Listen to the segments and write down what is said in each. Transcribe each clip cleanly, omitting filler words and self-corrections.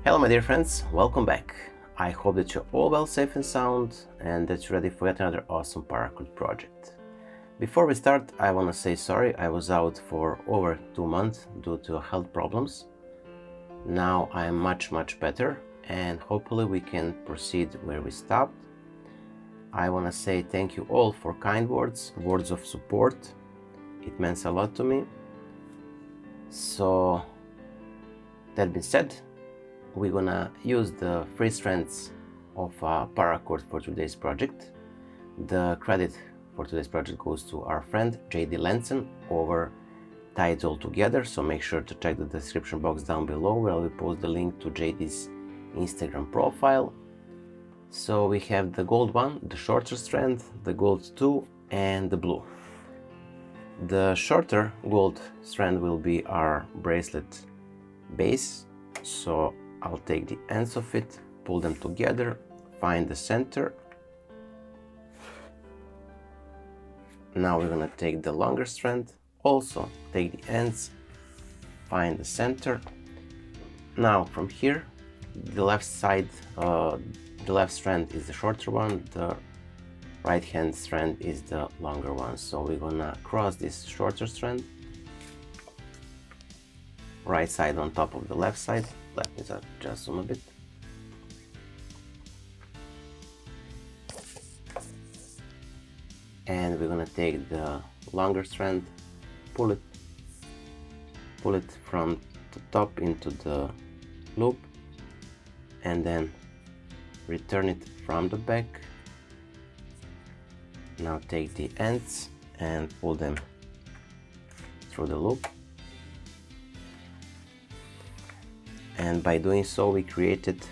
Hello my dear friends, welcome back. I hope that you're all well, safe and sound, and that you're ready for yet another awesome Paracord project. Before we start, I want to say sorry, I was out for over 2 months due to health problems. Now I am much better, and hopefully we can proceed where we stopped. I want to say thank you all for kind words, words of support. It means a lot to me. So that being said, we're gonna use the free strands of Paracord for today's project. The credit for today's project goes to our friend JD Lenson over Tie It All Together, so make sure to check the description box down below where I will post the link to JD's Instagram profile. So we have the gold one, the shorter strand, the gold 2 and the blue. The shorter gold strand will be our bracelet base, so I'll take the ends of it, pull them together, find the center. Now we're gonna take the longer strand, also take the ends, find the center. Now from here, the left side, the left strand is the shorter one, the right hand strand is the longer one. So we're gonna cross this shorter strand, right side on top of the left side. Let me just zoom a bit. And we're gonna take the longer strand, pull it from the top into the loop, and then return it from the back. Now take the ends and pull them through the loop. And by doing so, we created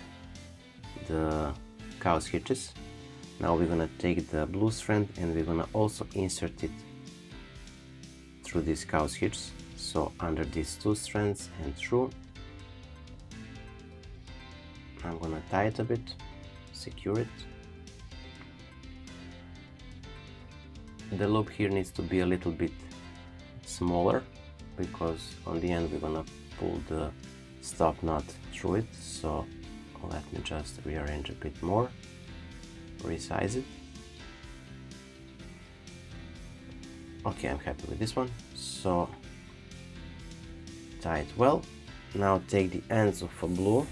the cow's hitches. Now we're gonna take the blue strand and we're gonna also insert it through these cow's hitches. So under these two strands and through. I'm gonna tie it a bit, secure it. The loop here needs to be a little bit smaller because on the end we're gonna pull the stop knot through it, so let me just rearrange a bit more, resize it. Okay, I'm happy with this one, so tie it well. Now take the ends of a blue,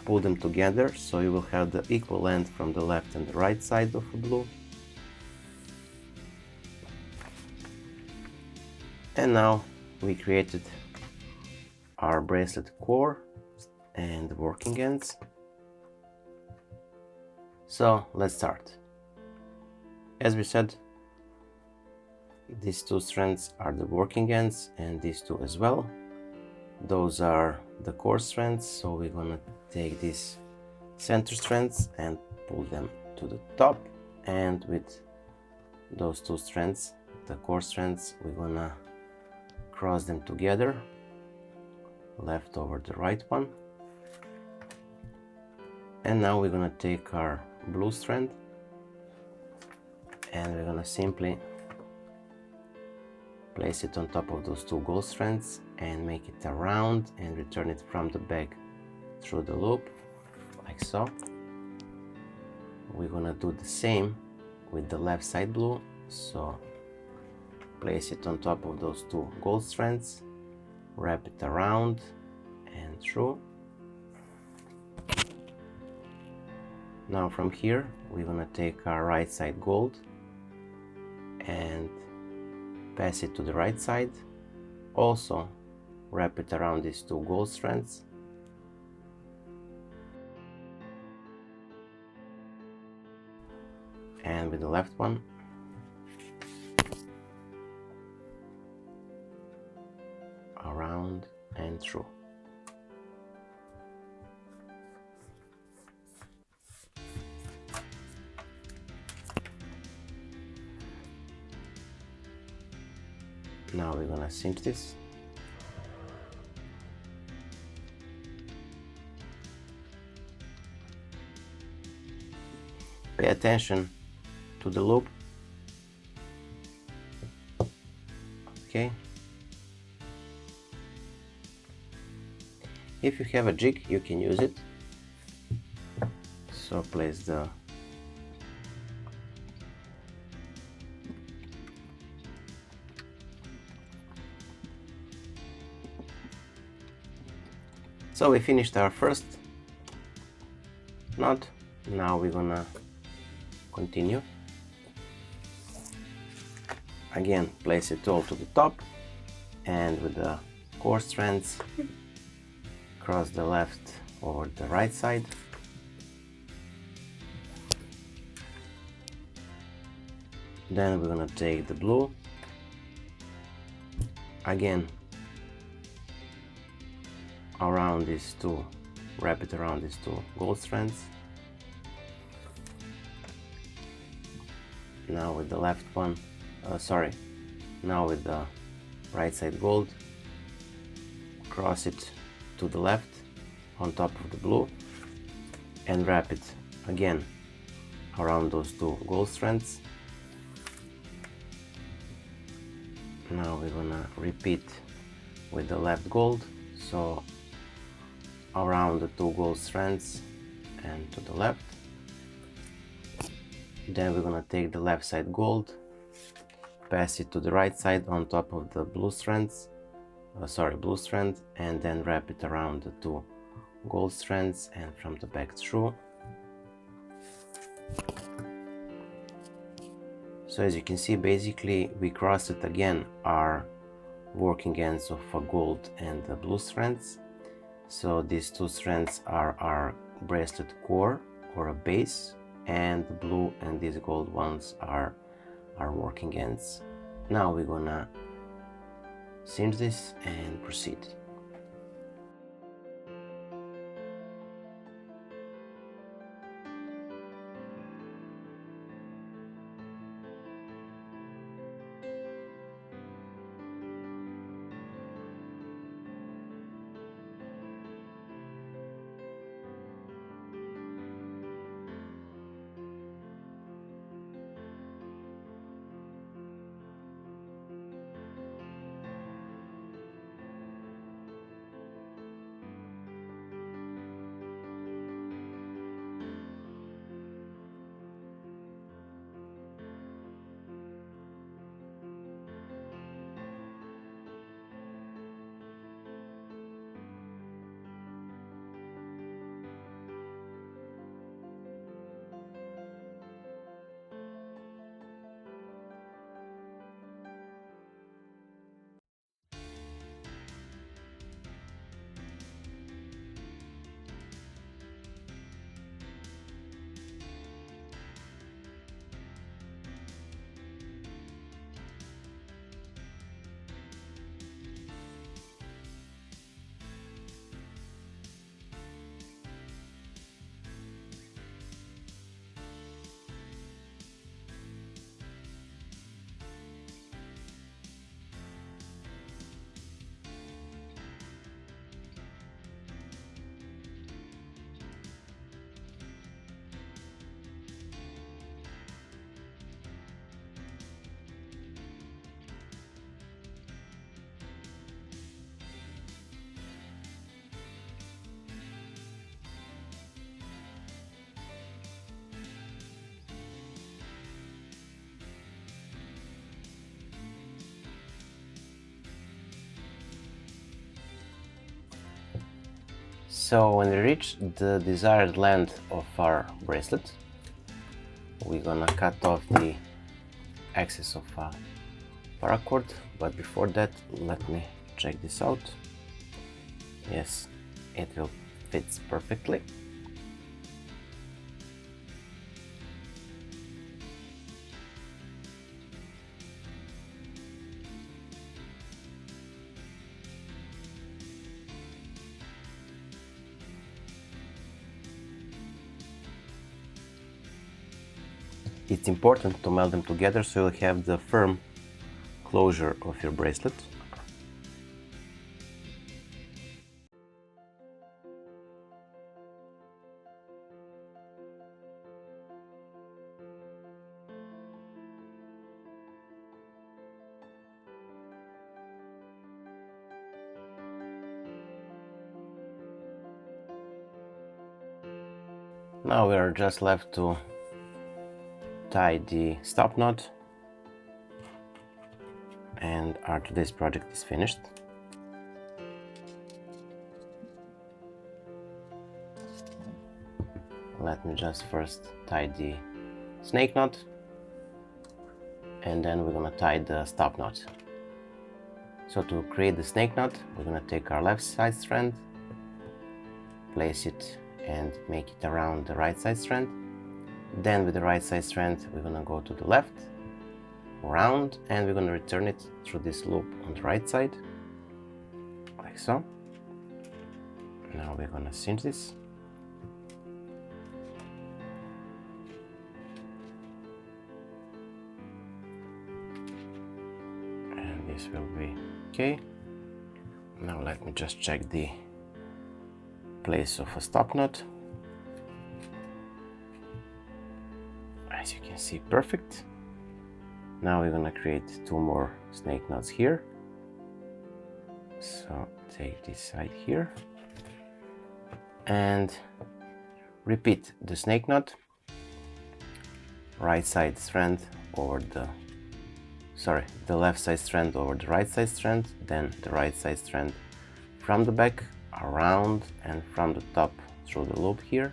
pull them together so you will have the equal length from the left and the right side of a blue. And now we created our bracelet core and the working ends. So let's start. As we said, these two strands are the working ends and these two as well. Those are the core strands, so we're gonna take these center strands and pull them to the top, and with those two strands, the core strands, we're gonna cross them together, left over the right one. And now we're gonna take our blue strand and we're gonna simply place it on top of those two gold strands and make it around and return it from the back through the loop, like so. We're gonna do the same with the left side blue, so place it on top of those two gold strands, wrap it around and through. Now from here we're gonna take our right side gold and pass it to the right side, also wrap it around these two gold strands. And with the left one, around and through. Now we're gonna cinch this. Pay attention to the loop. Okay. If you have a jig, you can use it. So place the So we finished our first knot. Now we're gonna continue. Again, place it all to the top, and with the core strands cross the left over the right side. Then we're gonna take the blue, again around these two, wrap it around these two gold strands. Now with the left one, now with the right side gold, cross it to the left on top of the blue and wrap it again around those two gold strands. Now we're gonna repeat with the left gold, so around the two gold strands and to the left. Then we're gonna take the left side gold, pass it to the right side on top of the blue strands, blue strand, and then wrap it around the two gold strands and from the back through. So as you can see, basically we crossed it again our working ends of a gold and the blue strands. So these two strands are our bracelet core or a base, and the blue and these gold ones are our working ends. Now we're gonna cinch this and proceed. So when we reach the desired length of our bracelet, we're gonna cut off the excess of paracord, but before that let me check this out. Yes, it will fit perfectly. It's important to melt them together so you'll have the firm closure of your bracelet. Now we are just left to tie the stop knot, and our today's project is finished. Let me just first tie the snake knot, and then we're gonna tie the stop knot. So to create the snake knot, we're gonna take our left side strand, place it and make it around the right side strand. Then with the right side strand, we're gonna go to the left, round, and we're gonna return it through this loop on the right side, like so. Now we're gonna cinch this. And this will be okay. Now let me just check the place of a stop knot. As you can see, perfect. Now we're gonna create 2 more snake knots here. So take this side here and repeat the snake knot, right side strand over the left side strand over the right side strand, then the right side strand from the back around and from the top through the loop here.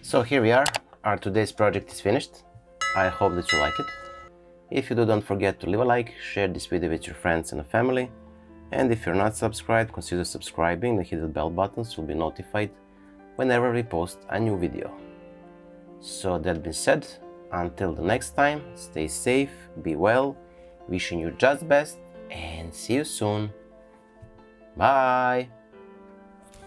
So here we are, our today's project is finished. I hope that you like it. If you do, don't forget to leave a like, share this video with your friends and family. And if you're not subscribed, consider subscribing and hit the bell button so you'll be notified whenever we post a new video. So that being said, until the next time, stay safe, be well, wishing you just the best, and see you soon. Bye!